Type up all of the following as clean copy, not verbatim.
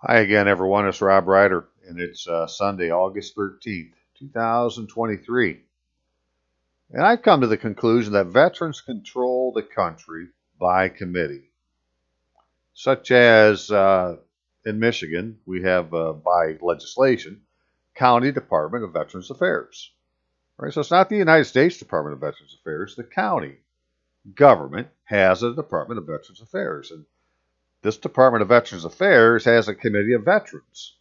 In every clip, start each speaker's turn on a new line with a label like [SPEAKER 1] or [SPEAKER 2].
[SPEAKER 1] Hi again, everyone. It's Rob Ryder, and it's Sunday, August 13th, 2023. And I've come to the conclusion that veterans control the country by committee, such as in Michigan, we have by legislation, County Department of Veterans Affairs. Right? So it's not the United States Department of Veterans Affairs, the county government has a Department of Veterans Affairs. And this Department of Veterans Affairs has a committee of veterans.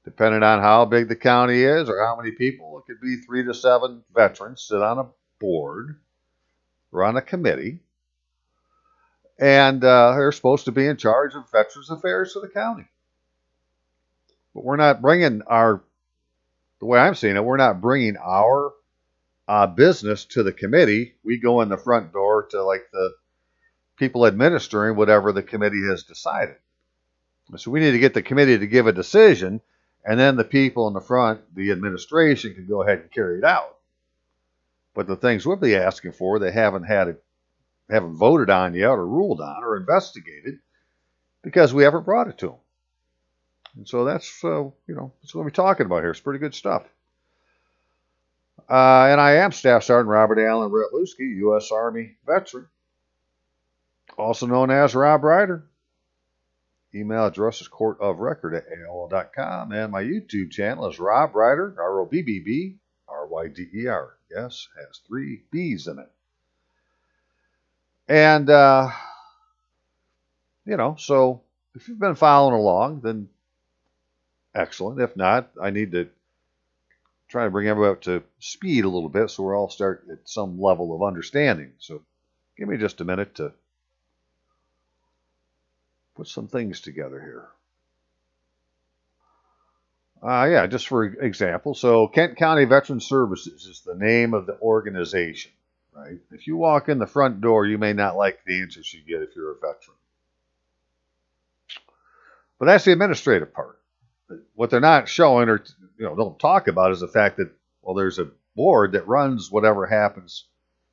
[SPEAKER 1] Depending on how big the county is or how many people, it could be 3 to 7 veterans sit on a board or on a committee, and they're supposed to be in charge of veterans affairs for the county. But we're not bringing the way I'm seeing it, we're not bringing our business to the committee. We go in the front door to like the people administering whatever the committee has decided. So we need to get the committee to give a decision, and then the people in the front, the administration, can go ahead and carry it out. But the things we'll be asking for, they haven't voted on yet, or ruled on, or investigated, because we haven't brought it to them. And so that's that's what we're talking about here. It's pretty good stuff. And I am Staff Sergeant Robert Allen Retluski, U.S. Army veteran, also known as Rob Ryder. Email address is courtofrecord@aol.com, and my YouTube channel is Rob Ryder, ROBBBRYDER. Yes, has 3 B's in it. And, so if you've been following along, then excellent. If not, I need to try to bring everybody up to speed a little bit so we're all start at some level of understanding. So give me just a minute to put some things together here. Just for example, so Kent County Veteran Services is the name of the organization, right? If you walk in the front door, you may not like the answers you get if you're a veteran. But that's the administrative part. What they're not showing or don't talk about is the fact that, well, there's a board that runs whatever happens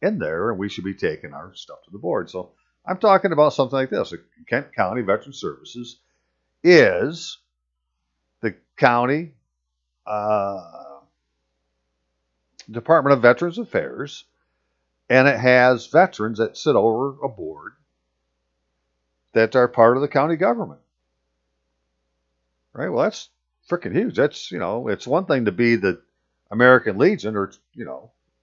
[SPEAKER 1] in there, and we should be taking our stuff to the board. So I'm talking about something like this. Kent County Veteran Services is the county Department of Veterans Affairs, and it has veterans that sit over a board that are part of the county government. Right? Well, that's freaking huge. That's, it's one thing to be the American Legion or,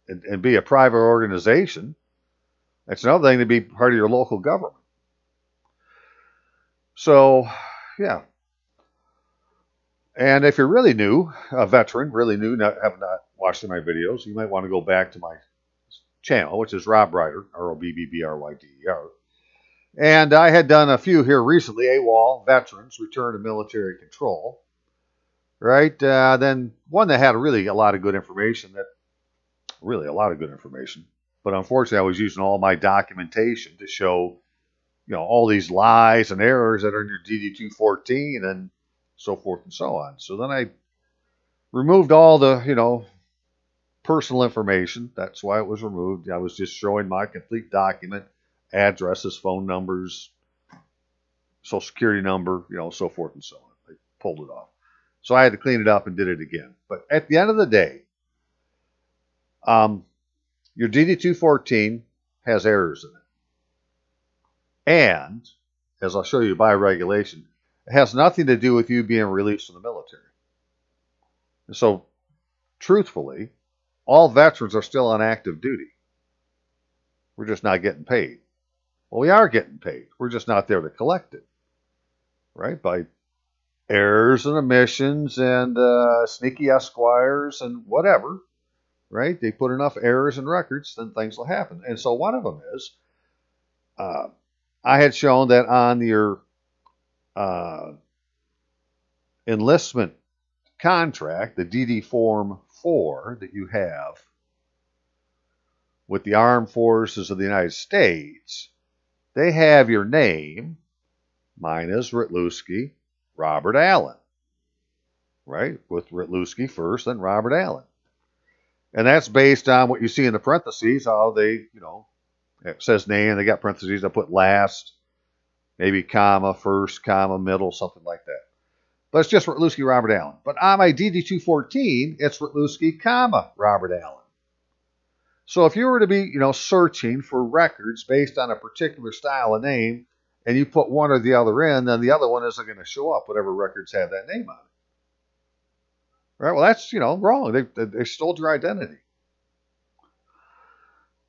[SPEAKER 1] and be a private organization. It's another thing to be part of your local government. So, yeah. And if you're really new, a veteran, really new, have not watched my videos, you might want to go back to my channel, which is Rob Ryder, ROBBBRYDER. And I had done a few here recently, AWOL, Veterans, Return to Military Control. Right? Then one that had a lot of good information, But unfortunately, I was using all my documentation to show, all these lies and errors that are in your DD-214 and so forth and so on. So then I removed all the, personal information. That's why it was removed. I was just showing my complete document, addresses, phone numbers, social security number, so forth and so on. I pulled it off. So I had to clean it up and did it again. But at the end of the day, your DD-214 has errors in it. And, as I'll show you by regulation, it has nothing to do with you being released from the military. And so, truthfully, all veterans are still on active duty. We're just not getting paid. Well, we are getting paid. We're just not there to collect it. Right? By errors and omissions and sneaky esquires and whatever. Right? They put enough errors in records, then things will happen. And so one of them is, I had shown that on your enlistment contract, the DD Form 4 that you have with the Armed Forces of the United States, they have your name. Mine is Retluski Robert Allen. Right? With Retluski first, then Robert Allen. And that's based on what you see in the parentheses, how they, it says name, they got parentheses, I put last, maybe comma, first, comma, middle, something like that. but it's just Rutluski Robert Allen. But on my DD-214, it's Rutluski, comma, Robert Allen. So if you were to be, searching for records based on a particular style of name, and you put one or the other in, then the other one isn't going to show up, whatever records have that name on it. Right? Well, that's, wrong. They stole your identity.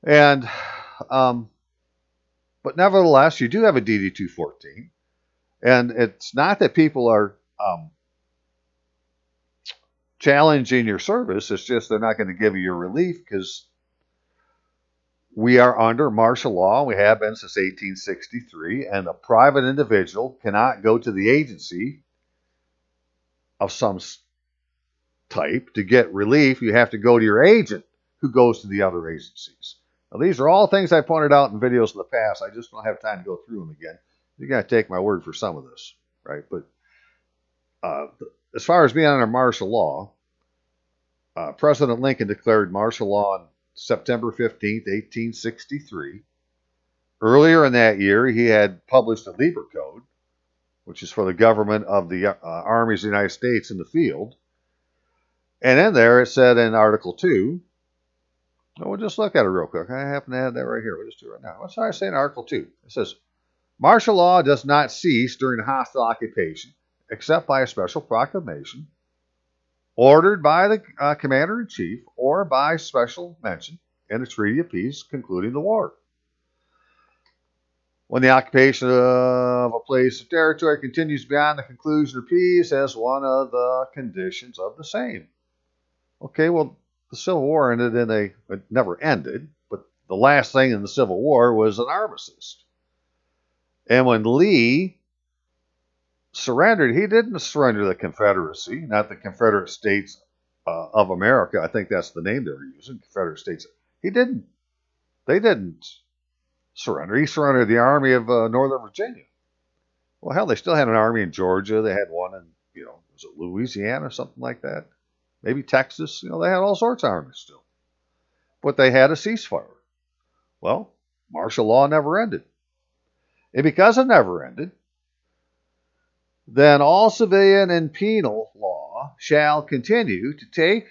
[SPEAKER 1] And, but nevertheless, you do have a DD-214. And it's not that people are challenging your service. It's just they're not going to give you your relief because we are under martial law. We have been since 1863. And a private individual cannot go to the agency of some type to get relief. You have to go to your agent who goes to the other agencies. Now, these are all things I pointed out in videos in the past. I just don't have time to go through them again. You got to take my word for some of this, right? But as far as being under martial law, President Lincoln declared martial law on September 15th, 1863. Earlier in that year, he had published a Lieber Code, which is for the government of the armies of the United States in the field. And in there, it said in Article 2, we'll just look at it real quick. I happen to have that right here. We'll just do it right now. What's I say in Article 2? It says, martial law does not cease during a hostile occupation, except by a special proclamation, ordered by the Commander-in-Chief or by special mention in a treaty of peace concluding the war. When the occupation of a place of territory continues beyond the conclusion of peace as one of the conditions of the same. Okay, well, the Civil War ended it never ended, but the last thing in the Civil War was an armistice. And when Lee surrendered, he didn't surrender the Confederacy, not the Confederate States of America. I think that's the name they were using, Confederate States. He didn't. They didn't surrender. He surrendered the Army of Northern Virginia. Well, hell, they still had an army in Georgia. They had one in, was it Louisiana or something like that? Maybe Texas. They had all sorts of armies still. But they had a ceasefire. Well, martial law never ended. And because it never ended, then all civilian and penal law shall continue to take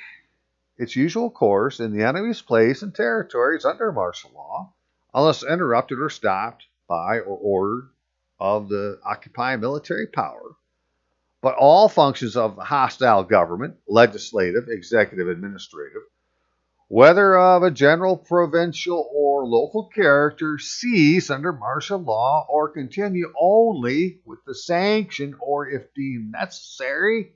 [SPEAKER 1] its usual course in the enemy's place and territories under martial law, unless interrupted or stopped by or ordered of the occupying military power. But all functions of the hostile government, legislative, executive, administrative, whether of a general, provincial, or local character, cease under martial law or continue only with the sanction or, if deemed necessary,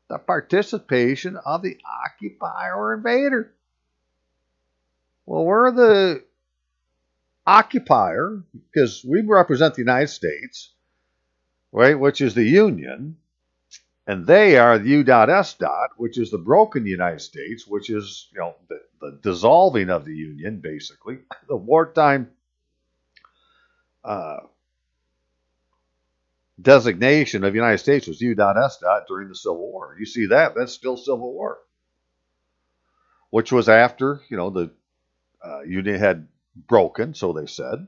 [SPEAKER 1] the participation of the occupier or invader. Well, we're the occupier because we represent the United States, right, which is the Union. And they are the U.S. which is the broken United States, which is, the dissolving of the Union, basically. The wartime designation of the United States was U.S. during the Civil War. You see that? That's still Civil War. Which was after, the Union had broken, so they said.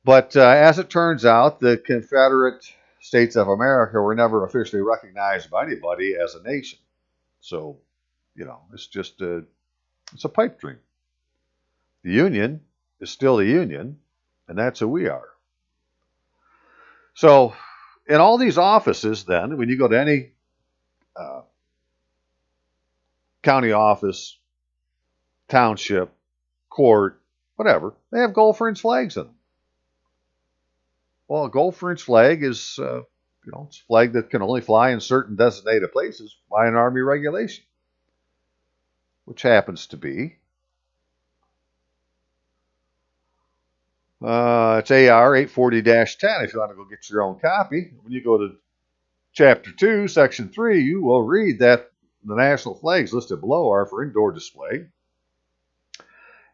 [SPEAKER 1] But as it turns out, the Confederate States of America were never officially recognized by anybody as a nation. So, it's just it's a pipe dream. The Union is still the Union, and that's who we are. So, in all these offices, then, when you go to any county office, township, court, whatever, they have gold fringe flags in them. Well, a gold fringe flag is, it's a flag that can only fly in certain designated places by an Army regulation, which happens to be, it's AR 840-10 if you want to go get your own copy. When you go to Chapter 2, Section 3, you will read that the national flags listed below are for indoor display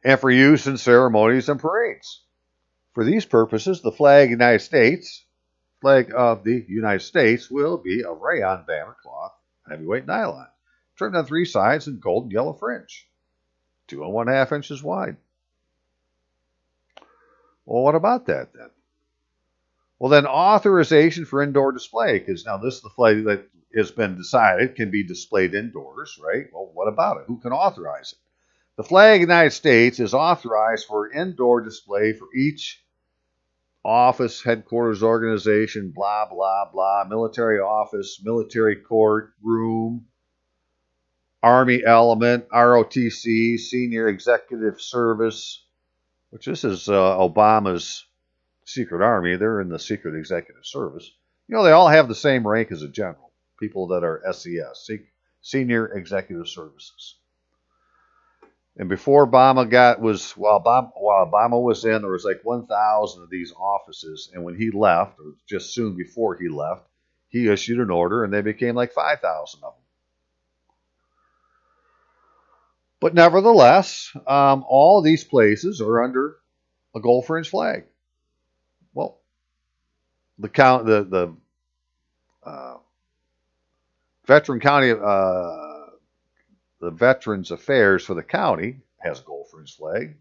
[SPEAKER 1] and for use in ceremonies and parades. For these purposes, the flag of the United States will be of rayon banner cloth, heavyweight nylon, trimmed on three sides in gold and yellow fringe, 2 1/2 inches wide. Well, what about that then? Well, then authorization for indoor display, because now this is the flag that has been decided can be displayed indoors, right? Well, what about it? Who can authorize it? The flag of the United States is authorized for indoor display for each office, headquarters, organization, blah, blah, blah, military office, military court, room, Army element, ROTC, senior executive service, which this is Obama's secret army. They're in the secret executive service. You know, they all have the same rank as a general, people that are SES, senior executive services. And before Obama while Obama was in, there was like 1,000 of these offices. And when he left, or just soon before he left, he issued an order and they became like 5,000 of them. But nevertheless, all of these places are under a gold fringe flag. Well, the veteran county, the Veterans Affairs for the county has a gold fringe flag,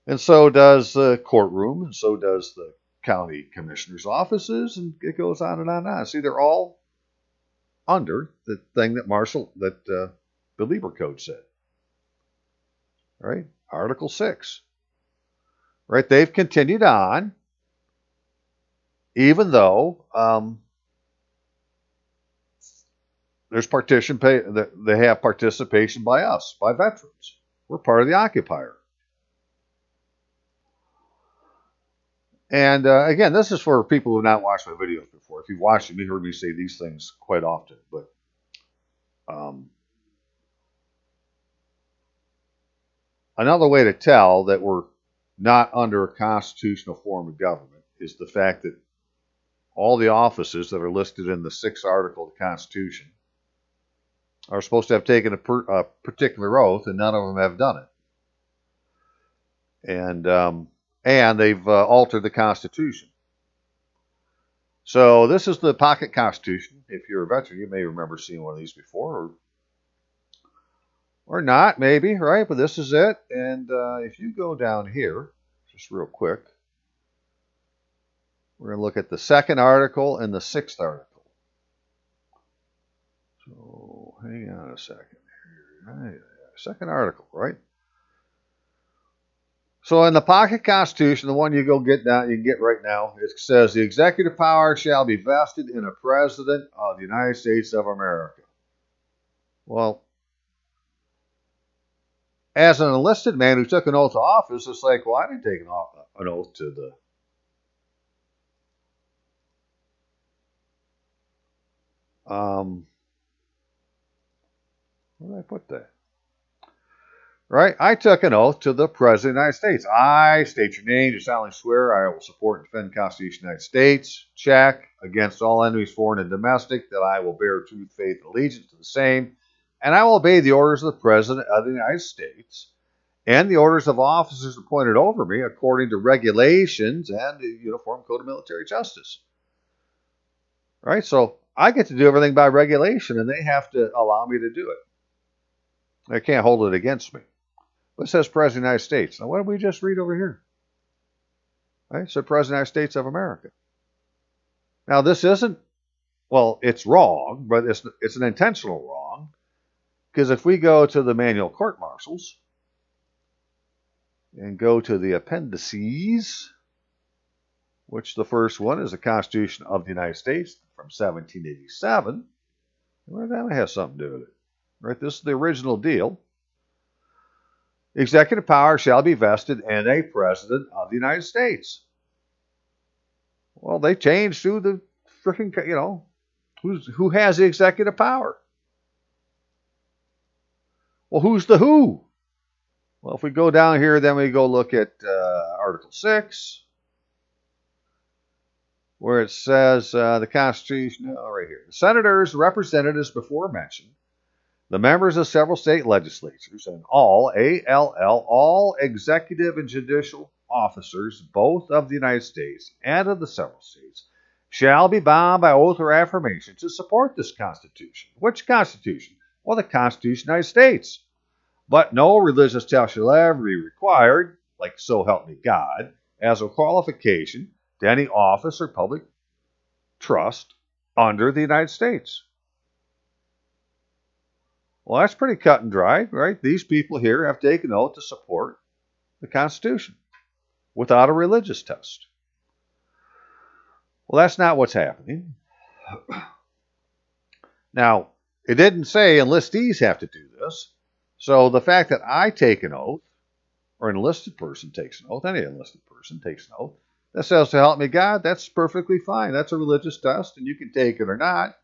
[SPEAKER 1] and so does the courtroom, and so does the county commissioner's offices, and it goes on and on and on. See, they're all under the thing that the Lieber Code said, right? Article 6. Right? They've continued on, even though there's they have participation by us, by veterans. We're part of the occupier. And again, this is for people who have not watched my videos before. If you've watched them, you heard me say these things quite often. But another way to tell that we're not under a constitutional form of government is the fact that all the offices that are listed in the 6th article of the Constitution are supposed to have taken a particular oath, and none of them have done it. And they've altered the Constitution. So this is the pocket Constitution. If you're a veteran, you may remember seeing one of these before, or not, maybe, right? But this is it. And if you go down here, just real quick, we're going to look at the 2nd article and the 6th article. So hang on a second here. 2nd article, right? So in the pocket Constitution, the one you can get right now, it says the executive power shall be vested in a president of the United States of America. Well, as an enlisted man who took an oath of office, it's like, well, I didn't take an oath to the where did I put that? Right? I took an oath to the President of the United States. I state your name, you solemnly swear I will support and defend the Constitution of the United States. Check. Against all enemies, foreign and domestic, that I will bear true faith and allegiance to the same. And I will obey the orders of the President of the United States and the orders of officers appointed over me according to regulations and the Uniform Code of Military Justice. Right? So I get to do everything by regulation, and they have to allow me to do it. They can't hold it against me. But it says President of the United States. Now, what did we just read over here? Right? It said President of the United States of America. Now, this isn't, well, it's wrong, but it's an intentional wrong. Because if we go to the manual court martials and go to the appendices, which the first one is the Constitution of the United States from 1787, well, that has something to do with it. Right? This is the original deal. Executive power shall be vested in a president of the United States. Well, they changed to the freaking, who has the executive power? Well, who's the who? Well, if we go down here, then we go look at Article 6, where it says the Constitution, right here. The senators, representatives before mentioned, the members of several state legislatures, and all executive and judicial officers, both of the United States and of the several states, shall be bound by oath or affirmation to support this Constitution. Which Constitution? Well, the Constitution of the United States. But no religious test shall ever be required, like so help me God, as a qualification to any office or public trust under the United States. Well, that's pretty cut and dry, right? These people here have taken oath to support the Constitution without a religious test. Well, that's not what's happening. Now, it didn't say enlistees have to do this. So the fact that I take an oath, or an enlisted person takes an oath, any enlisted person takes an oath, that says to help me God, that's perfectly fine. That's a religious test, and you can take it or not.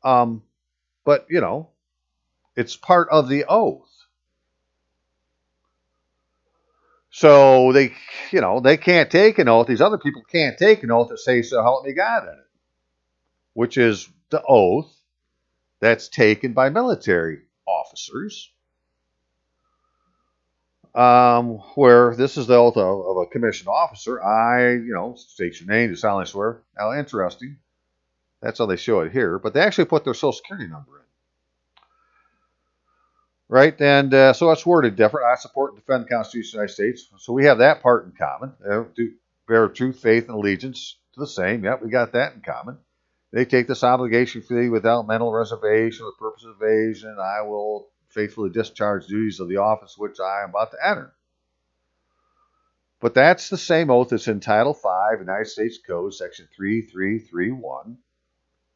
[SPEAKER 1] But, it's part of the oath. So they can't take an oath. These other people can't take an oath that says, so help me God in it, which is the oath that's taken by military officers, where this is the oath of a commissioned officer. I, state your name, do solemnly swear. Now, interesting. That's how they show it here, but they actually put their social security number in. Right, and so it's worded different. I support and defend the Constitution of the United States. So we have that part in common. Bear truth, faith, and allegiance to the same. Yep, we got that in common. They take this obligation freely without mental reservation or purpose of evasion. I will faithfully discharge duties of the office which I am about to enter. But that's the same oath that's in Title V, United States Code, Section 3331.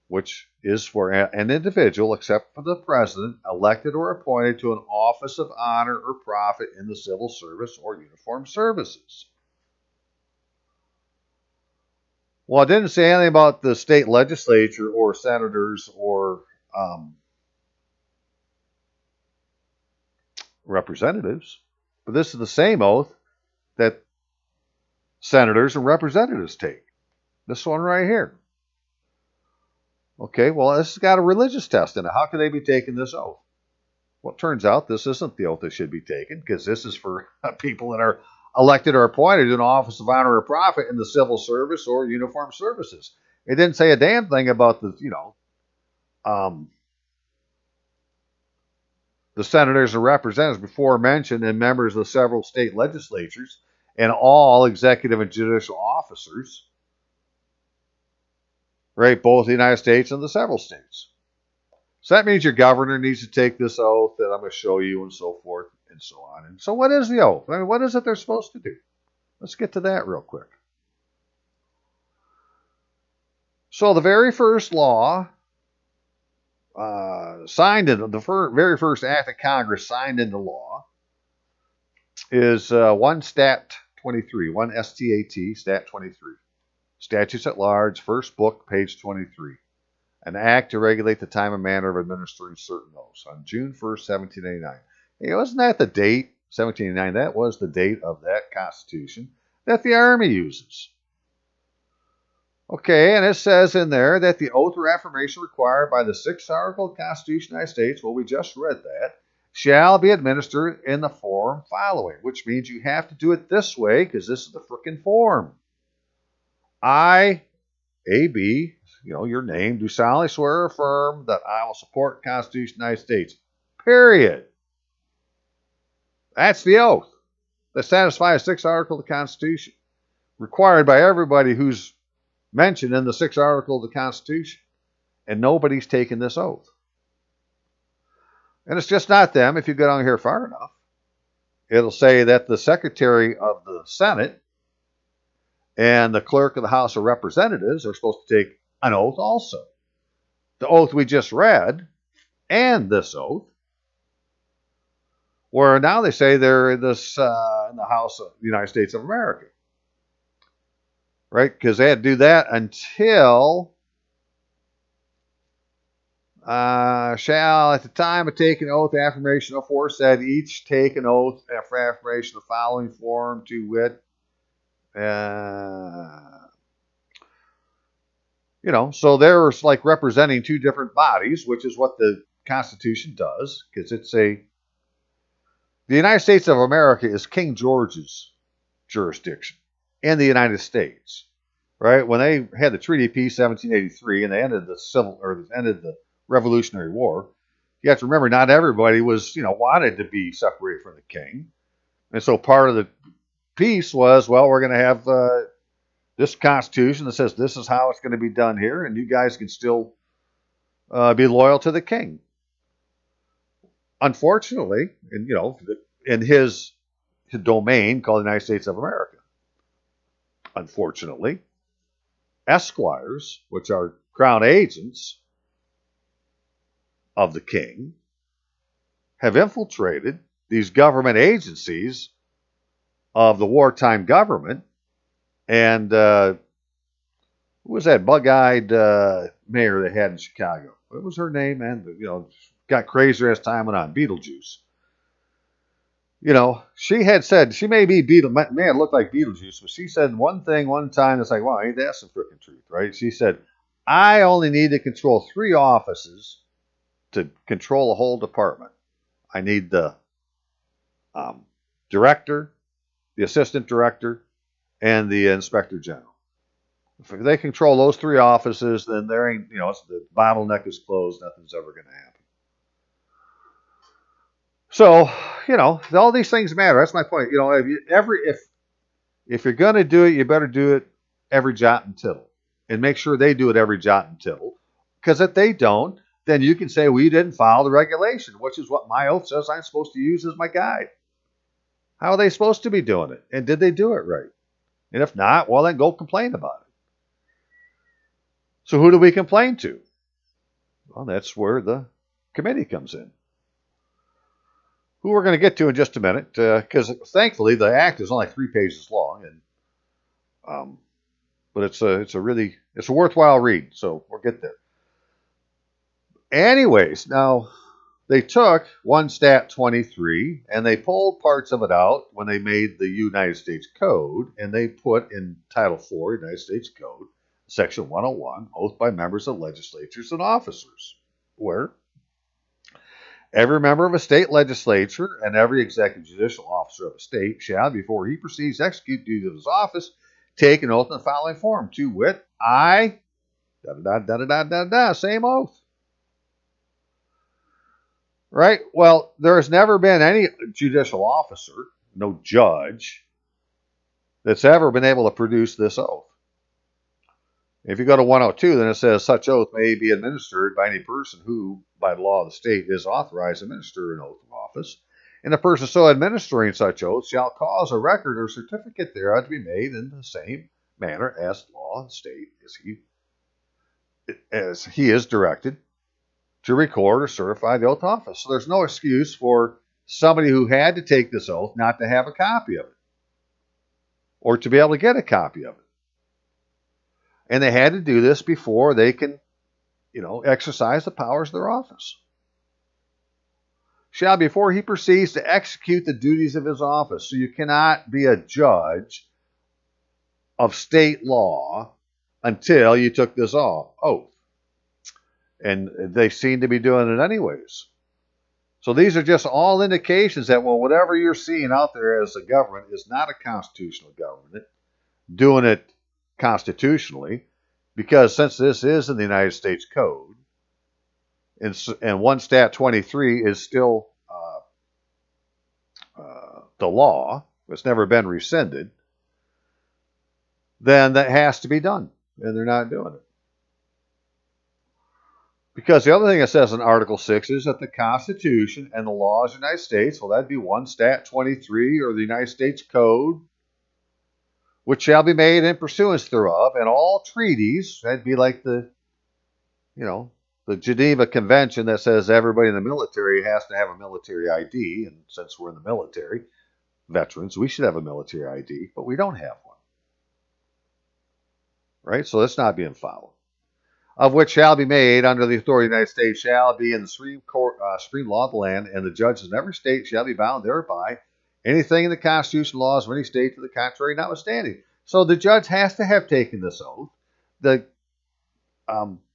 [SPEAKER 1] Which is for an individual, except for the president, elected or appointed to an office of honor or profit in the civil service or uniformed services. Well, it didn't say anything about the state legislature or senators or representatives, but this is the same oath that senators and representatives take. This one right here. Okay, well, this has got a religious test in it. How can they be taking this oath? Well, it turns out this isn't the oath that should be taken, because this is for people that are elected or appointed to an office of honor or profit in the civil service or uniformed services. It didn't say a damn thing about the senators and representatives before mentioned and members of several state legislatures and all executive and judicial officers. Right, both the United States and the several states. So that means your governor needs to take this oath that I'm going to show you and so forth and so on. And so what is the oath? I mean, what is it they're supposed to do? Let's get to that real quick. So the very first law signed into the very first act of Congress signed into law is 1 Stat 23, 1 STAT, Stat 23. Statutes at Large, first book, page 23. An act to regulate the time and manner of administering certain oaths on June 1st, 1789. Hey, wasn't that the date, 1789? That was the date of that Constitution that the Army uses. Okay, and it says in there that the oath or affirmation required by the 6th Article of the Constitution of the United States, well, we just read that, shall be administered in the form following, which means you have to do it this way because this is the frickin' form. I, A.B., your name, do solemnly swear or affirm that I will support the Constitution of the United States. Period. That's the oath that satisfies the 6th Article of the Constitution, required by everybody who's mentioned in the 6th Article of the Constitution. And nobody's taken this oath. And it's just not them. If you go down here far enough, it'll say that the Secretary of the Senate and the clerk of the House of Representatives are supposed to take an oath also. The oath we just read and this oath, where now they say they're in the House of the United States of America. Right? Because they had to do that until shall at the time of taking oath affirmation aforesaid each take an oath after affirmation of the following form to wit. So there's like representing two different bodies, which is what the Constitution does, because the United States of America is King George's jurisdiction in the United States, right? When they had the Treaty of Peace, 1783, and they ended the Revolutionary War, you have to remember not everybody was, wanted to be separated from the king, and so part of the peace was, well, we're going to have this Constitution that says this is how it's going to be done here, and you guys can still be loyal to the king. Unfortunately, in his domain called the United States of America, unfortunately, esquires, which are crown agents of the king, have infiltrated these government agencies of the wartime government. And who was that bug-eyed mayor they had in Chicago? What was her name, man? Got crazier as time went on. Beetlejuice. She had said, she may be man, look like Beetlejuice, but she said one thing one time that's like, wow, ain't that some freaking truth, right? She said, I only need to control 3 offices to control a whole department. I need the director, the assistant director, and the inspector general. If they control those 3 offices, then there ain't, the bottleneck is closed. Nothing's ever going to happen. So, all these things matter. That's my point. If you're going to do it, you better do it every jot and tittle, and make sure they do it every jot and tittle. Because if they don't, then you can say, well, you didn't follow the regulation, which is what my oath says I'm supposed to use as my guide. How are they supposed to be doing it? And did they do it right? And if not, well, then go complain about it. So who do we complain to? Well, that's where the committee comes in, who we're going to get to in just a minute, because thankfully the act is only 3 pages long, and but it's a worthwhile read. So we'll get there. Anyways, now they took 1 Stat 23 and they pulled parts of it out when they made the United States Code, and they put in Title IV, United States Code, Section 101, oath by members of legislatures and officers, where every member of a state legislature and every executive judicial officer of a state shall, before he proceeds to execute duties of his office, take an oath in the following form, to wit, I, same oath. Right? Well, there has never been any judicial officer, no judge, that's ever been able to produce this oath. If you go to 102, then it says, such oath may be administered by any person who, by the law of the state, is authorized to administer an oath of office. And the person so administering such oath shall cause a record or certificate thereof to be made in the same manner as the law of the state as he is directed to record or certify the oath of office. So there's no excuse for somebody who had to take this oath not to have a copy of it, or to be able to get a copy of it. And they had to do this before they can, exercise the powers of their office. Shall, before he proceeds to execute the duties of his office. So you cannot be a judge of state law until you took this oath. And they seem to be doing it anyways. So these are just all indications that, well, whatever you're seeing out there as a government is not a constitutional government doing it constitutionally, because since this is in the United States Code, and 1 Stat 23 is still the law, it's never been rescinded, then that has to be done, and they're not doing it. Because the other thing it says in Article 6 is that the Constitution and the laws of the United States, well, that'd be 1 Stat 23 or the United States Code, which shall be made in pursuance thereof, and all treaties, that'd be like the Geneva Convention that says everybody in the military has to have a military ID, and since we're in the military, veterans, we should have a military ID, but we don't have one. Right? So that's not being followed. Of which shall be made under the authority of the United States shall be in the supreme law of the land, and the judges in every state shall be bound thereby, anything in the Constitution laws of any state to the contrary notwithstanding. So the judge has to have taken this oath. The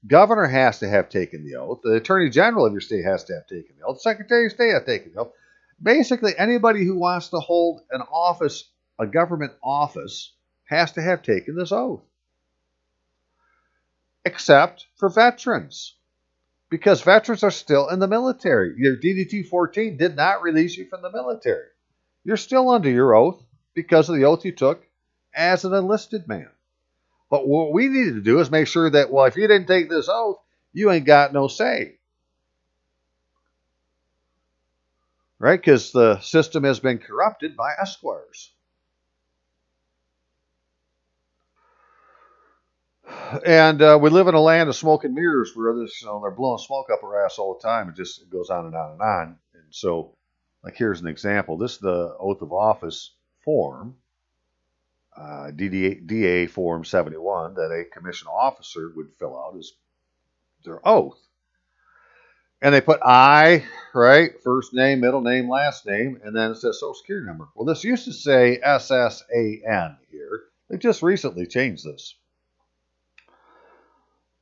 [SPEAKER 1] governor has to have taken the oath. The attorney general of your state has to have taken the oath. The secretary of state has taken the oath. Basically, anybody who wants to hold an office, a government office, has to have taken this oath. Except for veterans, because veterans are still in the military. Your DD-214 did not release you from the military. You're still under your oath because of the oath you took as an enlisted man. But what we needed to do is make sure that, well, if you didn't take this oath, you ain't got no say. Right? Because the system has been corrupted by esquires. And we live in a land of smoke and mirrors where this, they're blowing smoke up our ass all the time. It goes on and on and on. And so, like, here's an example. This is the oath of office form, DA Form 71, that a commission officer would fill out as their oath. And they put I, right? First name, middle name, last name, and then it says social security number. Well, this used to say SSAN here. They just recently changed this.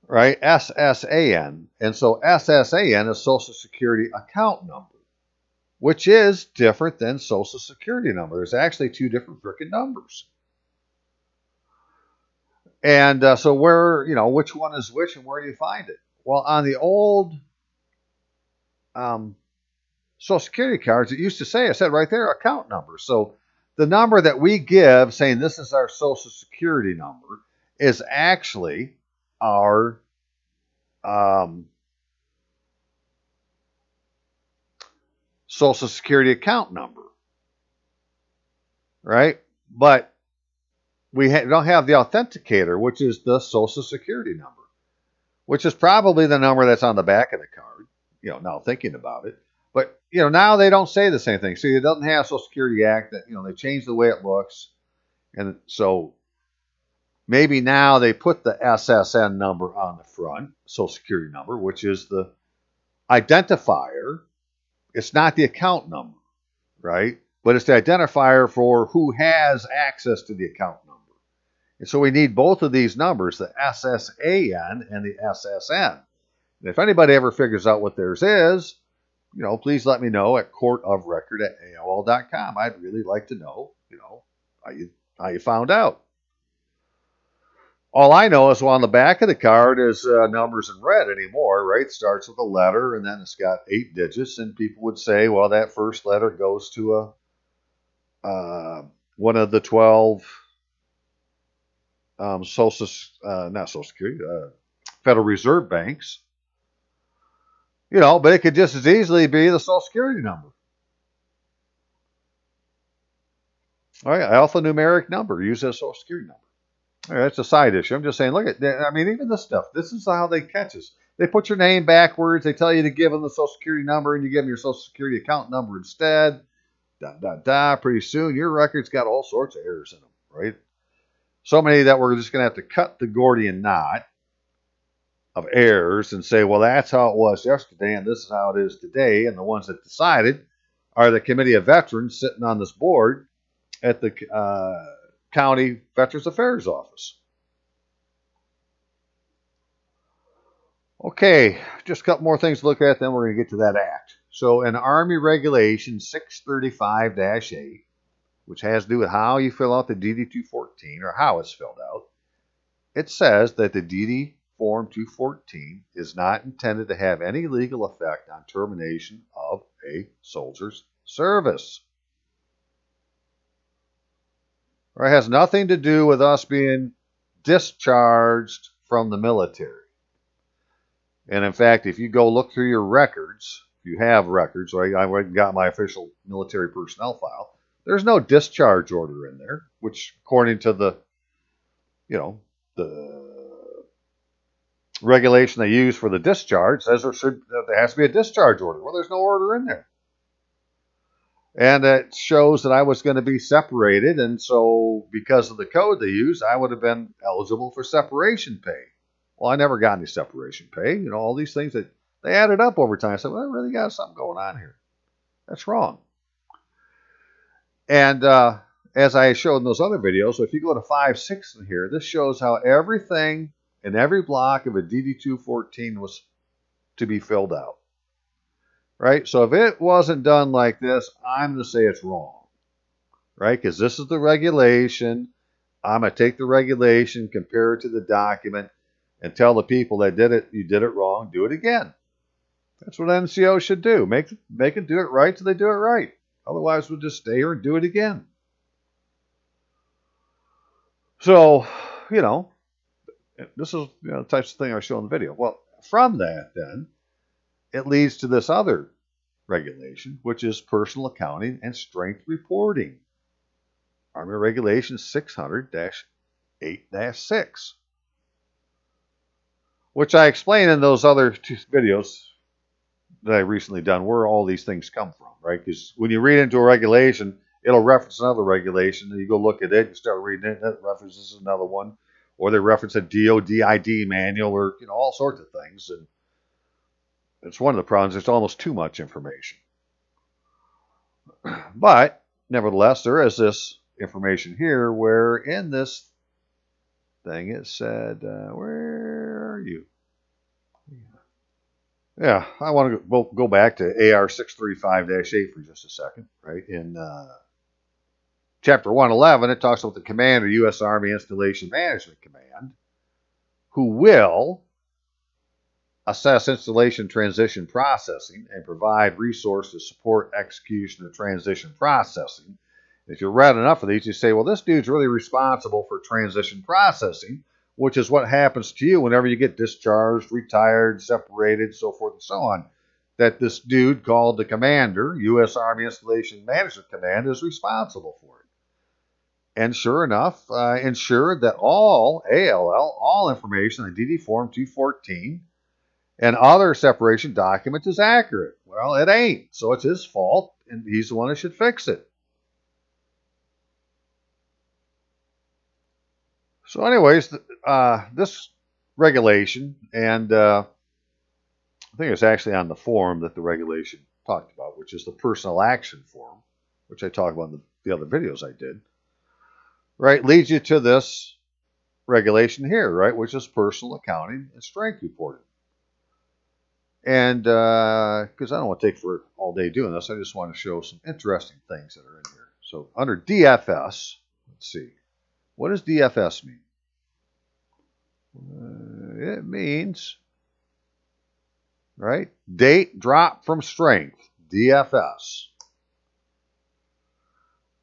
[SPEAKER 1] Right? SSAN. And so SSAN is Social Security account number, which is different than Social Security number. There's actually two different freaking numbers. And so where, which one is which and where do you find it? Well, on the old Social Security cards, it used to say, I said right there, account number. So the number that we give saying this is our Social Security number is actually our Social Security account number, right? But we don't have the authenticator, which is the Social Security number, which is probably the number that's on the back of the card, now thinking about it. But, now they don't say the same thing. See, it doesn't have Social Security Act that, they changed the way it looks. And so maybe now they put the SSN number on the front, Social Security number, which is the identifier. It's not the account number, right? But it's the identifier for who has access to the account number. And so we need both of these numbers, the SSAN and the SSN. And if anybody ever figures out what theirs is, please let me know at courtofrecord@aol.com. I'd really like to know, how you found out. All I know is on the back of the card is numbers in red anymore, right? It starts with a letter, and then it's got 8 digits, and people would say, well, that first letter goes to one of the 12 not Social Security, Federal Reserve banks. But it could just as easily be the Social Security number. All right, alphanumeric number, use as Social Security number. All right, that's a side issue. I'm just saying, look at that. I mean, even this stuff, this is how they catch us. They put your name backwards. They tell you to give them the Social Security number, and you give them your Social Security account number instead. Pretty soon, your record's got all sorts of errors in them, right? So many that we're just going to have to cut the Gordian knot of errors and say, well, that's how it was yesterday, and this is how it is today. And the ones that decided are the Committee of Veterans sitting on this board at the County Veterans Affairs Office. Okay, just a couple more things to look at, then we're going to get to that act. So in Army Regulation 635-8, which has to do with how you fill out the DD-214 or how it's filled out, it says that the DD Form 214 is not intended to have any legal effect on termination of a soldier's service. Or it has nothing to do with us being discharged from the military. And in fact, if you go look through your records, if you have records, right, I got my official military personnel file, there's no discharge order in there, which according to the regulation they use for the discharge says there has to be a discharge order. Well, there's no order in there. And it shows that I was going to be separated, and so because of the code they use, I would have been eligible for separation pay. Well, I never got any separation pay. All these things that they added up over time. I said, well, I really got something going on here. That's wrong. And as I showed in those other videos, so if you go to 5.6 in here, this shows how everything in every block of a DD-214 was to be filled out. Right? So if it wasn't done like this, I'm going to say it's wrong. Right? Because this is the regulation. I'm going to take the regulation, compare it to the document, and tell the people that did it, you did it wrong, do it again. That's what NCO should do. Make it do it right so they do it right. Otherwise, we'll just stay here and do it again. So, This is the types of thing I show in the video. Well, from that, then, it leads to this other regulation, which is personal accounting and strength reporting. Army Regulation 600-8-6, which I explain in those other two videos that I recently done where all these things come from, right? Because when you read into a regulation, it'll reference another regulation, and you go look at it, you start reading it, and it references another one, or they reference a DODID manual, or all sorts of things. And it's one of the problems. It's almost too much information. But nevertheless, there is this information here where in this thing it said, where are you? Yeah, I want to go back to AR 635-8 for just a second, right? In Chapter 111, it talks about the Commander, U.S. Army Installation Management Command, who will assess installation transition processing and provide resources to support execution of transition processing. If you read enough of these, you say, well, this dude's really responsible for transition processing, which is what happens to you whenever you get discharged, retired, separated, so forth and so on. That this dude called the Commander, U.S. Army Installation Management Command, is responsible for it. And sure enough, ensured that all information on DD Form 214 and other separation documents is accurate. Well, it ain't, so it's his fault, and he's the one who should fix it. So anyways, this regulation, and I think it's actually on the form that the regulation talked about, which is the personal action form, which I talked about in the other videos I did, right, leads you to this regulation here, right, which is personal accounting and strength reporting. And because I don't want to take for all day doing this, I just want to show some interesting things that are in here. So under DFS, let's see. What does DFS mean? It means, right, date drop from strength, DFS.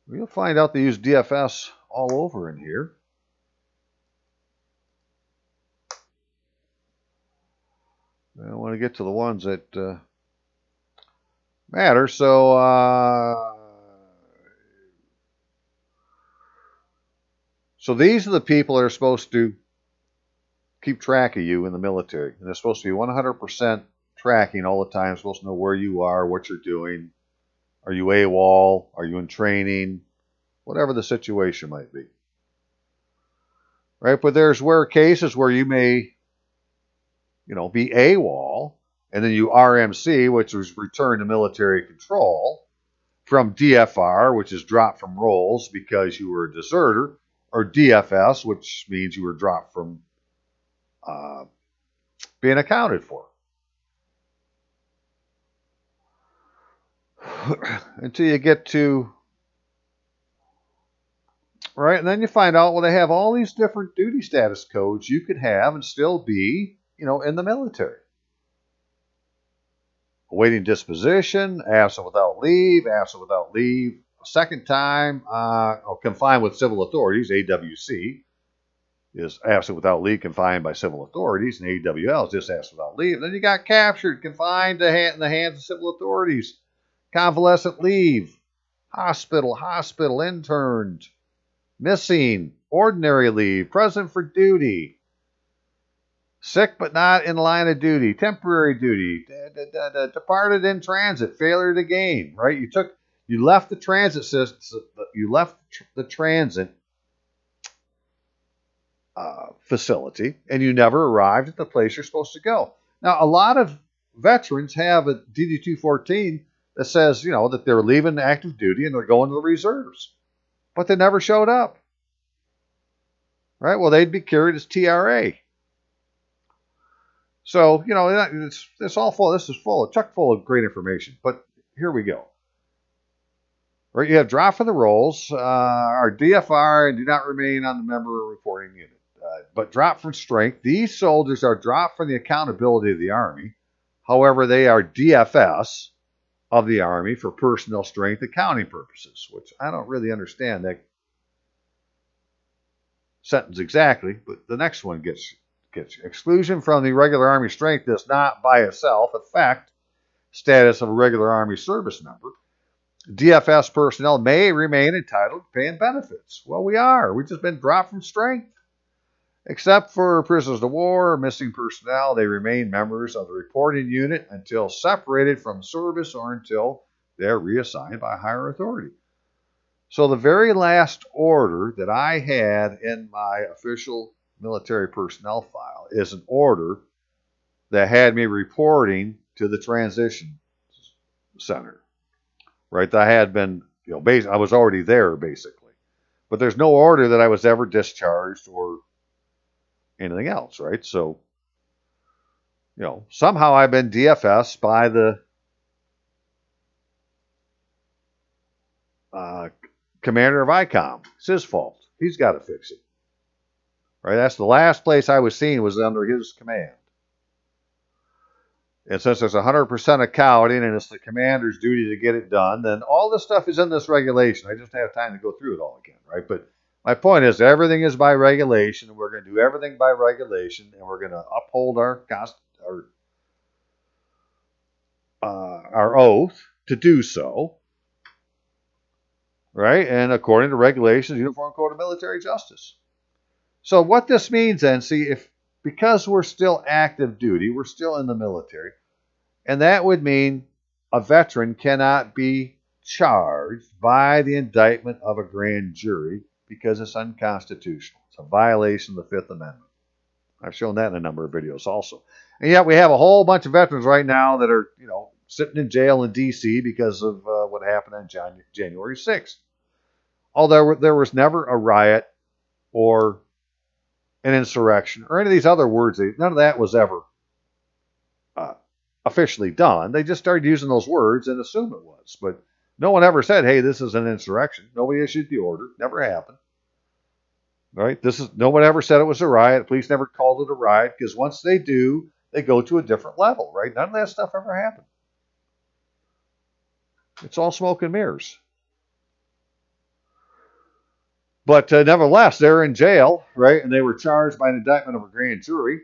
[SPEAKER 1] We'll find out they use DFS all over in here. I want to get to the ones that matter. So these are the people that are supposed to keep track of you in the military. And they're supposed to be 100% tracking all the time. They're supposed to know where you are, what you're doing. Are you AWOL? Are you in training? Whatever the situation might be. Right? But there's cases where you may, be AWOL, and then you RMC, which is return to military control, from DFR, which is dropped from roles because you were a deserter, or DFS, which means you were dropped from being accounted for. Until you get to, right, and then you find out, well, they have all these different duty status codes you could have and still be, in the military. Awaiting disposition, absent without leave a second time, confined with civil authorities, AWC, is absent without leave, confined by civil authorities, and AWL is just absent without leave. And then you got captured, confined in the hands of civil authorities, convalescent leave, hospital, interned, missing, ordinary leave, present for duty, sick but not in line of duty, temporary duty, departed in transit, failure to gain, right? You left the transit system, you left the transit facility, and you never arrived at the place you're supposed to go. Now, a lot of veterans have a DD 214 that says, that they're leaving active duty and they're going to the reserves, but they never showed up. Right? Well, they'd be carried as TRA. So, it's all full. This is chock full of great information. But here we go. Right? You have drop from the rolls, are DFR, and do not remain on the member reporting unit. But drop from strength. These soldiers are dropped from the accountability of the Army. However, they are DFS of the Army for personnel strength accounting purposes, which I don't really understand that sentence exactly, but the next one gets Exclusion from the regular Army strength does not by itself affect status of a regular Army service member. DFS personnel may remain entitled to pay and benefits. Well, we are. We've just been dropped from strength. Except for prisoners of war or missing personnel, they remain members of the reporting unit until separated from service or until they're reassigned by higher authority. So the very last order that I had in my official military personnel file is an order that had me reporting to the transition center. Right? I had been, I was already there basically. But there's no order that I was ever discharged or anything else, right? So, somehow I've been DFS by the commander of ICOM. It's his fault. He's got to fix it. Right? That's the last place I was seen was under his command. And since there's 100% accounting and it's the commander's duty to get it done, then all this stuff is in this regulation. I just don't have time to go through it all again, right? But my point is everything is by regulation, and we're going to do everything by regulation, and we're going to uphold our oath to do so, right? And according to regulations, Uniform Code of Military Justice. So what this means then, because we're still active duty, we're still in the military, and that would mean a veteran cannot be charged by the indictment of a grand jury because it's unconstitutional. It's a violation of the Fifth Amendment. I've shown that in a number of videos also. And yet we have a whole bunch of veterans right now that are, sitting in jail in D.C. because of what happened on January 6th. Although there was never a riot or an insurrection or any of these other words. None of that was ever officially done. They just started using those words and assumed it was. But no one ever said, hey, this is an insurrection. Nobody issued the order. Never happened. Right? No one ever said it was a riot. Police never called it a riot because once they do, they go to a different level. Right? None of that stuff ever happened. It's all smoke and mirrors. But nevertheless, they're in jail, right? And they were charged by an indictment of a grand jury.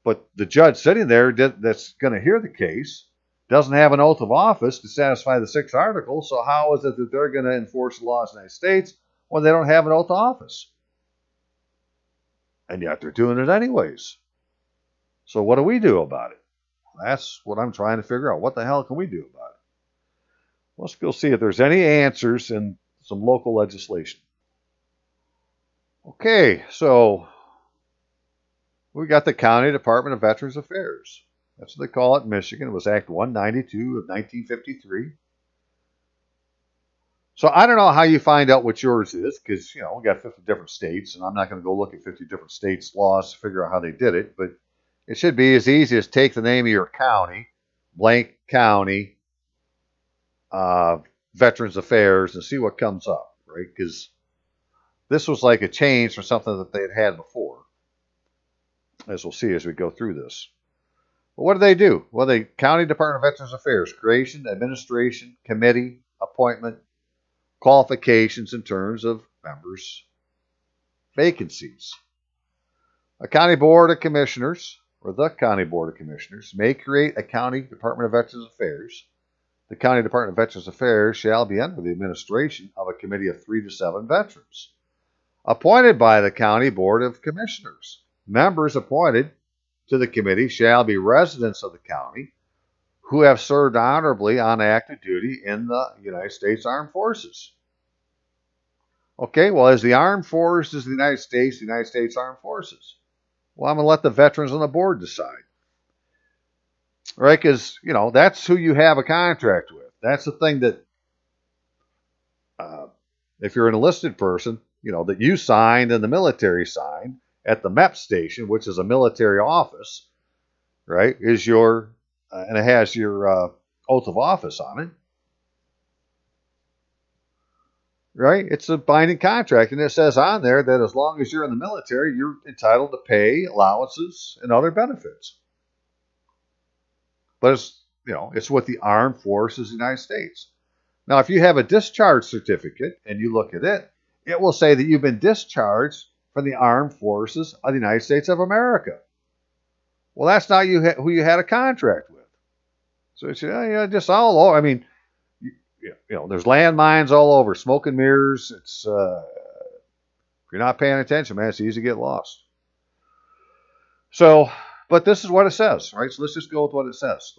[SPEAKER 1] But the judge sitting there that's going to hear the case doesn't have an oath of office to satisfy the 6th article. So how is it that they're going to enforce the laws of the United States when they don't have an oath of office? And yet they're doing it anyways. So what do we do about it? That's what I'm trying to figure out. What the hell can we do about it? Let's go see if there's any answers in some local legislation. Okay, so we got the County Department of Veterans Affairs. That's what they call it in Michigan. It was Act 192 of 1953. So I don't know how you find out what yours is because, we got 50 different states, and I'm not going to go look at 50 different states' laws to figure out how they did it, but it should be as easy as take the name of your county, blank county, Veterans Affairs, and see what comes up, right? Because this was like a change from something that they had before, as we'll see as we go through this. But what do? Well, the County Department of Veterans Affairs, creation, administration, committee, appointment, qualifications in terms of members, vacancies. A county board of commissioners, or the county board of commissioners, may create a county Department of Veterans Affairs. The County Department of Veterans Affairs shall be under the administration of a committee of 3 to 7 veterans, appointed by the County Board of Commissioners. Members appointed to the committee shall be residents of the county who have served honorably on active duty in the United States Armed Forces. Okay, well, is the Armed Forces of the United States Armed Forces? Well, I'm going to let the veterans on the board decide. Right, because, that's who you have a contract with. That's the thing that, if you're an enlisted person, that you signed and the military signed at the MEP station, which is a military office, right, is your, and it has your oath of office on it. Right? It's a binding contract, and it says on there that as long as you're in the military, you're entitled to pay, allowances, and other benefits. But it's with the Armed Forces of the United States. Now, if you have a discharge certificate and you look at it, it will say that you've been discharged from the armed forces of the United States of America. Well, that's not who you had a contract with. So it's just all over. I mean, there's landmines all over, smoke and mirrors. It's if you're not paying attention, man, it's easy to get lost. So, but this is what it says, right? So let's just go with what it says.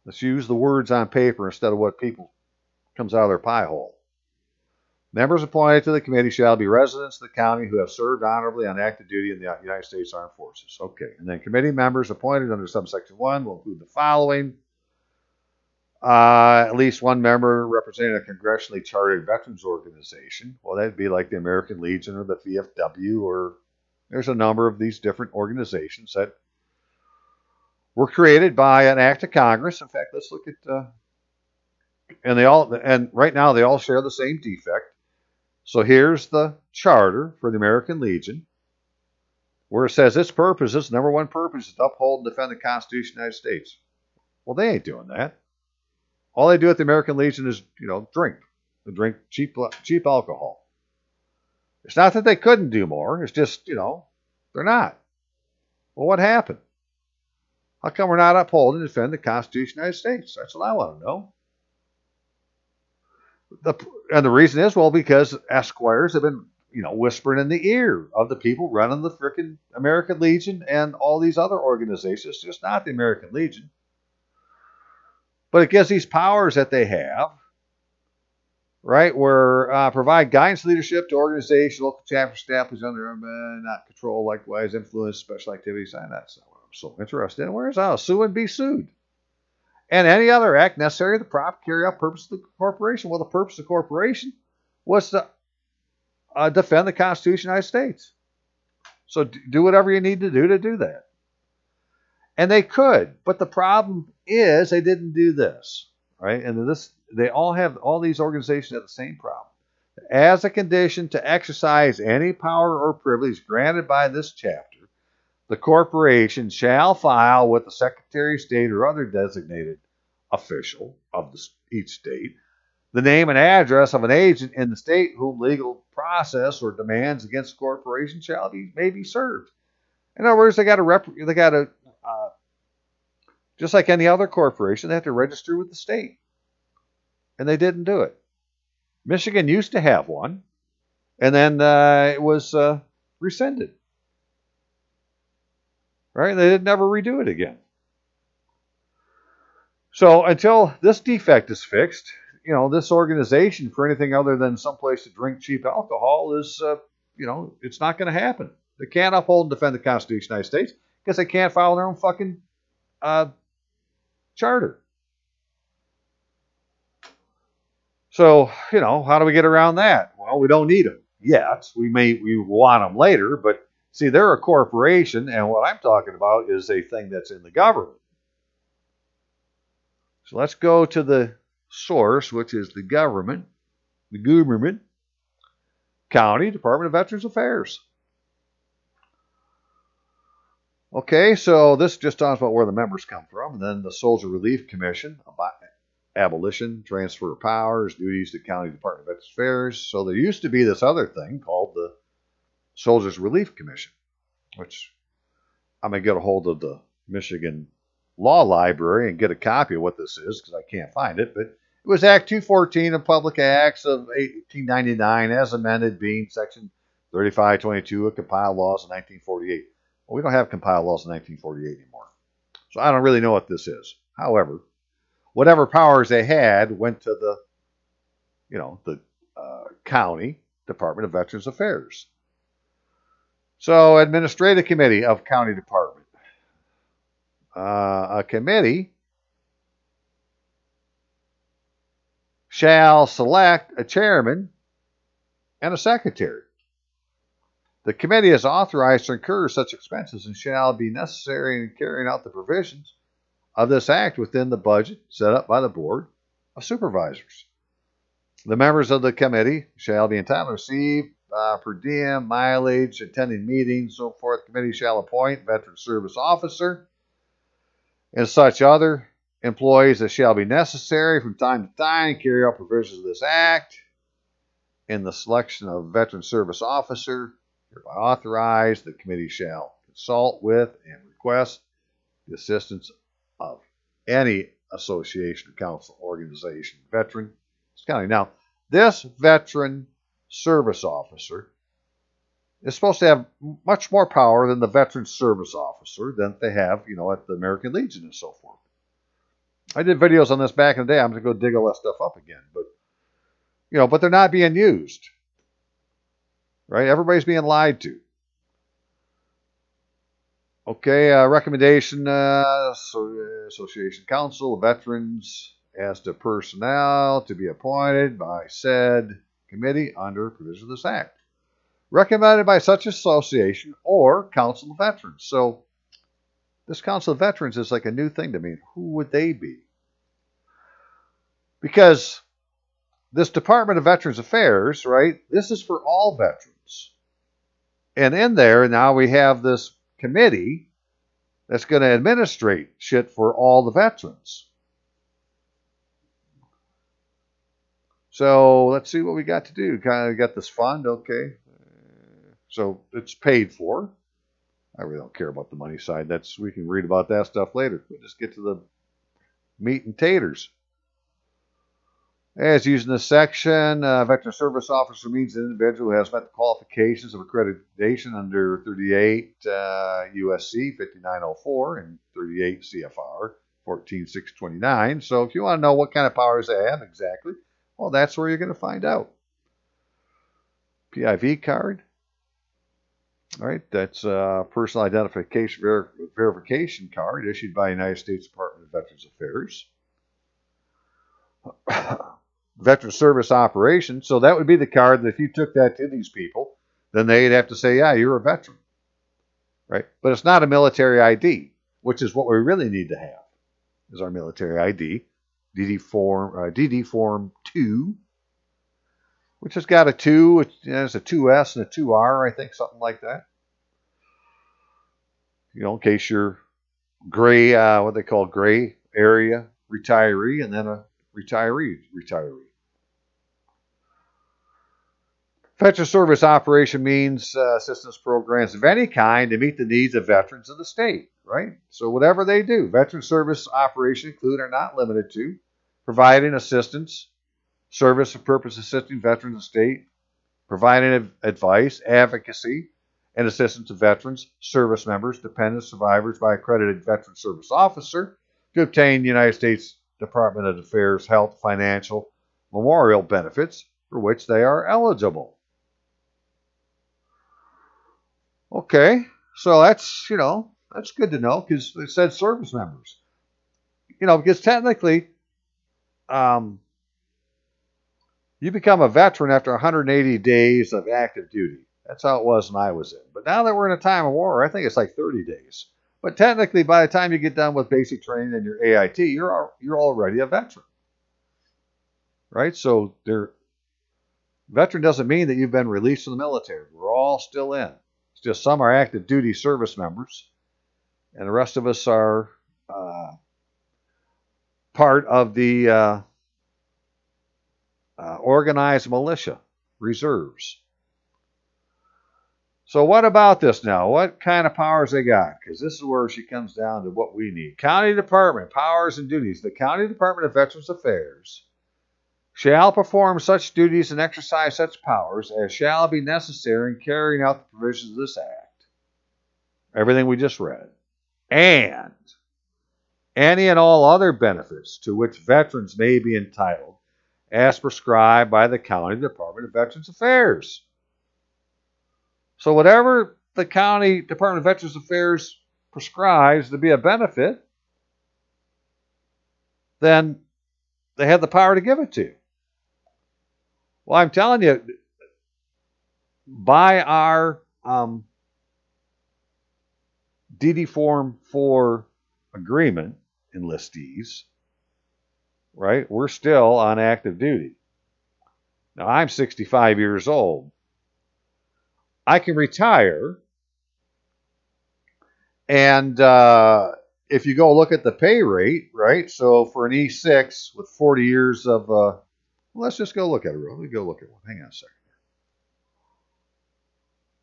[SPEAKER 1] Let's use the words on paper instead of what people comes out of their pie hole. Members appointed to the committee shall be residents of the county who have served honorably on active duty in the United States Armed Forces. Okay, and then committee members appointed under subsection 1 will include the following. At least one member representing a congressionally chartered veterans organization. Well, that'd be like the American Legion or the VFW, or there's a number of these different organizations that were created by an act of Congress. In fact, let's look at, and right now they all share the same defect. So here's the charter for the American Legion, where it says its purposes, number one purpose is to uphold and defend the Constitution of the United States. Well, they ain't doing that. All they do at the American Legion is, drink. They drink cheap alcohol. It's not that they couldn't do more. It's just, they're not. Well, what happened? How come we're not upholding and defending the Constitution of the United States? That's what I want to know. And the reason is, well, because esquires have been, whispering in the ear of the people running the frickin' American Legion and all these other organizations. It's just not the American Legion. But it gives these powers that they have, right, where provide guidance, leadership to organizations, local chapter staff who's under not control, likewise influence special activities. And that's not what I'm so interested in. Where's sue and be sued? And any other act necessary to proper carry out purpose of the corporation. Well, the purpose of the corporation was to defend the Constitution of the United States. So do whatever you need to do that. And they could, but the problem is they didn't do this, right? And all these organizations have the same problem. As a condition to exercise any power or privilege granted by this chapter, the corporation shall file with the Secretary of State or other designated official of each state the name and address of an agent in the state whom legal process or demands against the corporation may be served. In other words, they got to just like any other corporation, they have to register with the state. And they didn't do it. Michigan used to have one, and then it was rescinded. Right? They didn't ever redo it again. So until this defect is fixed, this organization, for anything other than someplace to drink cheap alcohol, is, it's not going to happen. They can't uphold and defend the Constitution of the United States because they can't file their own fucking charter. So, how do we get around that? Well, we don't need them yet. We want them later, but see, they're a corporation, and what I'm talking about is a thing that's in the government. So let's go to the source, which is the government, County Department of Veterans Affairs. Okay, so this just talks about where the members come from, and then the Soldier Relief Commission, abolition, transfer of powers, duties to County Department of Veterans Affairs. So there used to be this other thing called the Soldiers Relief Commission, which I'm going to get a hold of the Michigan Law Library and get a copy of what this is because I can't find it. But it was Act 214 of Public Acts of 1899 as amended, being Section 3522 of compiled laws of 1948. Well, we don't have compiled laws in 1948 anymore. So I don't really know what this is. However, whatever powers they had went to the County Department of Veterans Affairs. So, Administrative Committee of County Department. A committee shall select a chairman and a secretary. The committee is authorized to incur such expenses and shall be necessary in carrying out the provisions of this act within the budget set up by the Board of Supervisors. The members of the committee shall be entitled to receive per diem, mileage, attending meetings, so forth. The committee shall appoint veteran service officer and such other employees as shall be necessary from time to time to carry out provisions of this act. in the selection of veteran service officer, hereby authorized, the committee shall consult with and request the assistance of any association, council, organization, veteran county. Now, this veteran service officer is supposed to have much more power than the veteran service officer that they have, at the American Legion and so forth. I did videos on this back in the day. I'm going to go dig all that stuff up again, but they're not being used, right? Everybody's being lied to. Okay, recommendation, Association Council, veterans as to personnel to be appointed by said committee under provision of this act. Recommended by such association or council of veterans. So this council of veterans is like a new thing to me. Who would they be? Because this Department of Veterans Affairs, right, this is for all veterans. And in there, now we have this committee that's going to administrate shit for all the veterans. So let's see what we got to do. Kind of got this fund, okay. So it's paid for. I really don't care about the money side. We can read about that stuff later. We'll just get to the meat and taters. As used in this section, veteran service officer means an individual who has met the qualifications of accreditation under 38 USC 5904 and 38 CFR 14629. So if you want to know what kind of powers they have exactly, well, that's where you're going to find out. PIV card. All right, that's a personal identification verification card issued by the United States Department of Veterans Affairs. Veteran service operations. So that would be the card that if you took that to these people, then they'd have to say, yeah, you're a veteran. Right? But it's not a military ID, which is what we really need to have, is our military ID. DD Form 2, which has got a 2, it's a 2S and a 2R, I think, something like that. In case you're gray, what they call gray area retiree, and then a retiree. Veteran service operation means assistance programs of any kind to meet the needs of veterans of the state, right? So whatever they do, veteran service operation include or not limited to providing assistance, service for purpose assisting veterans of the state, providing advice, advocacy, and assistance to veterans, service members, dependents, survivors by accredited veteran service officer to obtain United States Department of Affairs health, financial, memorial benefits for which they are eligible. Okay, so that's good to know because it said service members. Because technically, you become a veteran after 180 days of active duty. That's how it was when I was in. But now that we're in a time of war, I think it's like 30 days. But technically, by the time you get done with basic training and your AIT, you're already a veteran. Right? So veteran doesn't mean that you've been released from the military. We're all still in. It's just some are active duty service members, and the rest of us are part of the organized militia, reserves. So what about this now? What kind of powers they got? Because this is where she comes down to what we need. County Department, powers and duties. The County Department of Veterans Affairs shall perform such duties and exercise such powers as shall be necessary in carrying out the provisions of this act. Everything we just read. And any and all other benefits to which veterans may be entitled as prescribed by the County Department of Veterans Affairs. So whatever the County Department of Veterans Affairs prescribes to be a benefit, then they have the power to give it to you. Well, I'm telling you, by our DD Form 4 agreement enlistees, right, we're still on active duty. Now, I'm 65 years old. I can retire, and if you go look at the pay rate, right, so for an E6 with 40 years of Let's just go look at it. Let me go look at one. Hang on a second.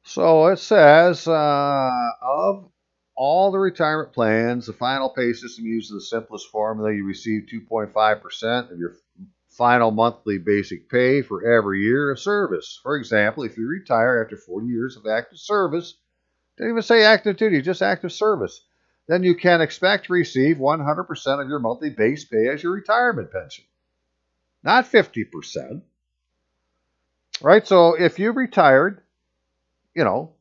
[SPEAKER 1] So it says, of all the retirement plans, the final pay system uses the simplest formula. You receive 2.5% of your final monthly basic pay for every year of service. For example, if you retire after 40 years of active service, didn't even say active duty, just active service, then you can expect to receive 100% of your monthly base pay as your retirement pension, not 50%. Right? So if you retired, you know,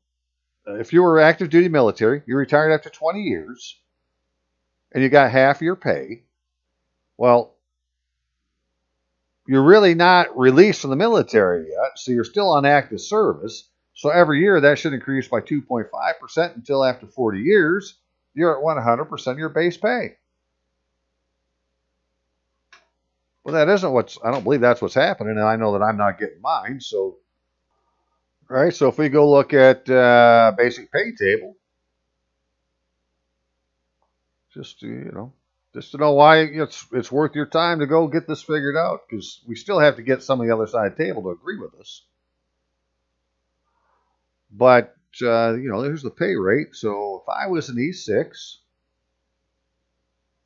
[SPEAKER 1] if you were active duty military, you retired after 20 years and you got half your pay, well, you're really not released from the military yet, so you're still on active service. So every year that should increase by 2.5% until after 40 years, you're at 100% of your base pay. Well, that isn't I don't believe that's what's happening, and I know that I'm not getting mine. So, right, so if we go look at basic pay table, just to know why it's worth your time to go get this figured out, because we still have to get some of the other side of the table to agree with us. But there's the pay rate. So if I was an E6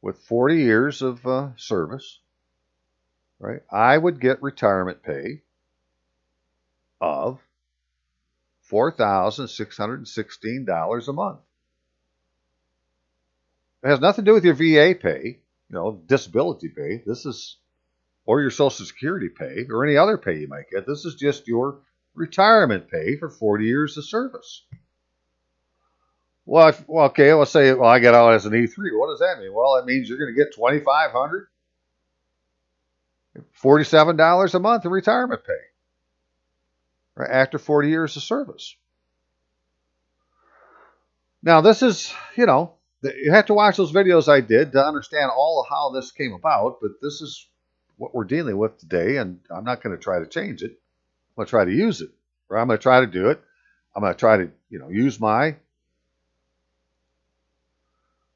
[SPEAKER 1] with 40 years of service, right, I would get retirement pay of $4,616 a month. It has nothing to do with your VA pay, disability pay. Or your Social Security pay, or any other pay you might get. This is just your retirement pay for 40 years of service. Well, let's say, I get out as an E3. What does that mean? Well, it means you're going to get $2,547 a month in retirement pay, right, after 40 years of service. Now, this is, you have to watch those videos I did to understand all of how this came about, but this is what we're dealing with today, and I'm not going to try to change it. I'm going to try to use it, or I'm going to try to do it. I'm going to try to, use my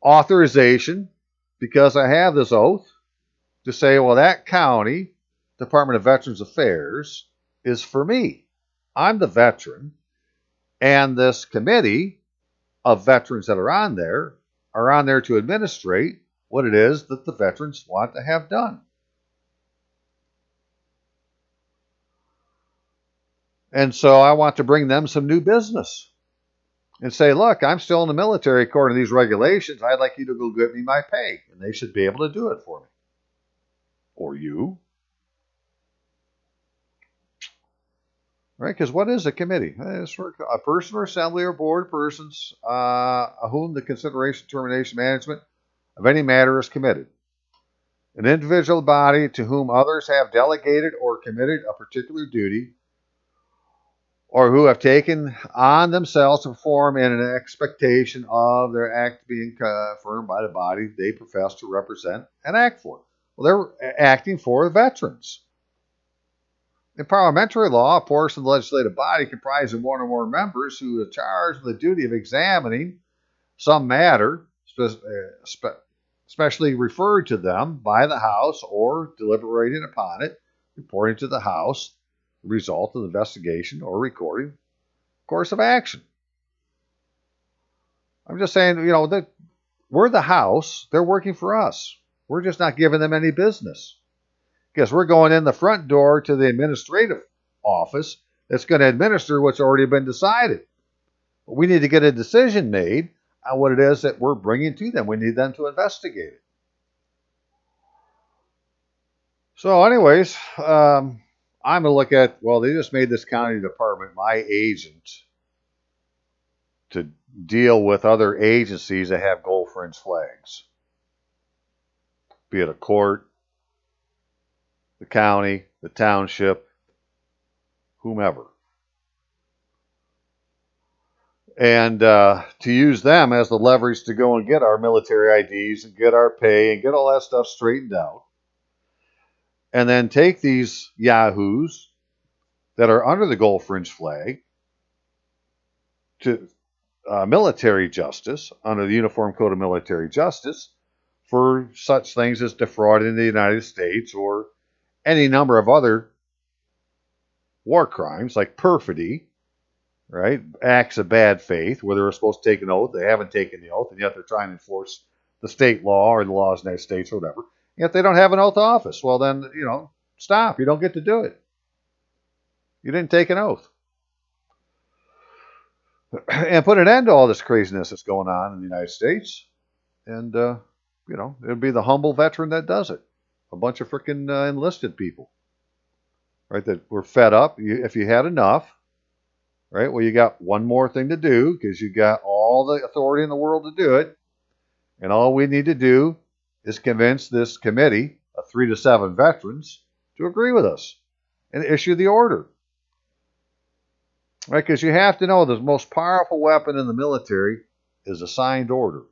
[SPEAKER 1] authorization, because I have this oath, to say, well, that county Department of Veterans Affairs is for me. I'm the veteran, and this committee of veterans that are on there to administrate what it is that the veterans want to have done. And so I want to bring them some new business and say, look, I'm still in the military according to these regulations. I'd like you to go get me my pay. And they should be able to do it for me. Or you. Right? Because what is a committee? It's for a person or assembly or board of persons whom the consideration, determination, management of any matter is committed. An individual body to whom others have delegated or committed a particular duty, or who have taken on themselves to perform in an expectation of their act being confirmed by the body they profess to represent and act for. Well, they're acting for the veterans. In parliamentary law, a portion of the legislative body comprising one or more members who are charged with the duty of examining some matter, especially referred to them by the House, or deliberating upon it, reporting to the House the result of the investigation, or recording course of action. I'm just saying, that we're the House. They're working for us. We're just not giving them any business, because we're going in the front door to the administrative office that's going to administer what's already been decided. But we need to get a decision made on what it is that we're bringing to them. We need them to investigate it. So anyways, I'm going to look at, they just made this county department my agent to deal with other agencies that have gold fringe flags. Be it a court, the county, the township, whomever. And to use them as the leverage to go and get our military IDs and get our pay and get all that stuff straightened out. And then take these yahoos that are under the gold fringe flag to military justice under the Uniform Code of Military Justice for such things as defrauding the United States, or any number of other war crimes like perfidy, right? Acts of bad faith where they were supposed to take an oath, they haven't taken the oath, and yet they're trying to enforce the state law or the laws of the United States or whatever. Yet they don't have an oath of office. Well, then, stop. You don't get to do it. You didn't take an oath. And put an end to all this craziness that's going on in the United States. And, it'll be the humble veteran that does it. A bunch of freaking enlisted people, right, that were fed up. If you had enough, right, well, you got one more thing to do because you got all the authority in the world to do it. And all we need to do is convince this committee of 3 to 7 veterans to agree with us and issue the order. Right, because you have to know the most powerful weapon in the military is a signed order.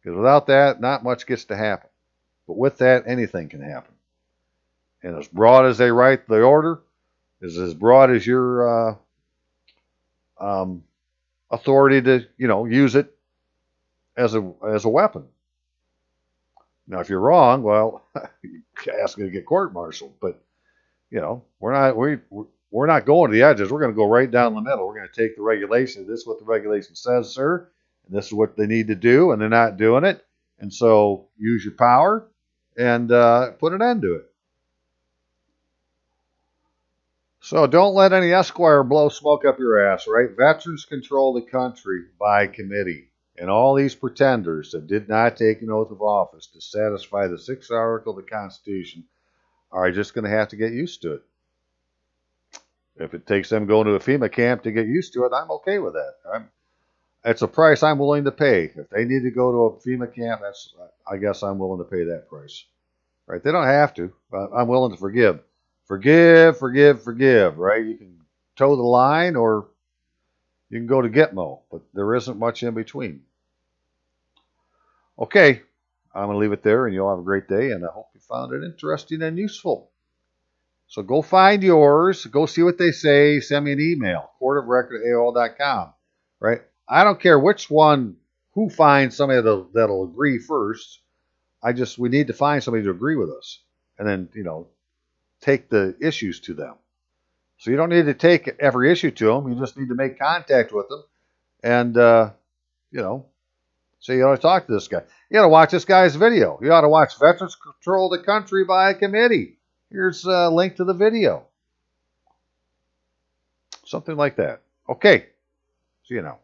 [SPEAKER 1] Because without that, not much gets to happen. But with that, anything can happen. And as broad as they write the order is as broad as your authority to, use it as a weapon. Now, if you're wrong, well, you're asking to get court-martialed. But we're not going to the edges. We're going to go right down the middle. We're going to take the regulation. This is what the regulation says, sir. And this is what they need to do, and they're not doing it. And so use your power and put an end to it. So don't let any esquire blow smoke up your ass, right? Veterans control the country by committee. And all these pretenders that did not take an oath of office to satisfy the 6th article of the Constitution are just going to have to get used to it. If it takes them going to a FEMA camp to get used to it, I'm okay with that. It's a price I'm willing to pay. If they need to go to a FEMA camp, I guess I'm willing to pay that price. Right? They don't have to. But I'm willing to forgive. Forgive, right? You can toe the line or you can go to Gitmo, but there isn't much in between. Okay, I'm going to leave it there, and you'll have a great day, and I hope you found it interesting and useful. So go find yours. Go see what they say. Send me an email, courtofrecord@aol.com, right? I don't care which one, who finds somebody that'll agree first. We need to find somebody to agree with us, and then, take the issues to them. So you don't need to take every issue to them. You just need to make contact with them and, say you ought to talk to this guy. You ought to watch this guy's video. You ought to watch Veterans Control the Country by a Committee. Here's a link to the video. Something like that. Okay. See you now.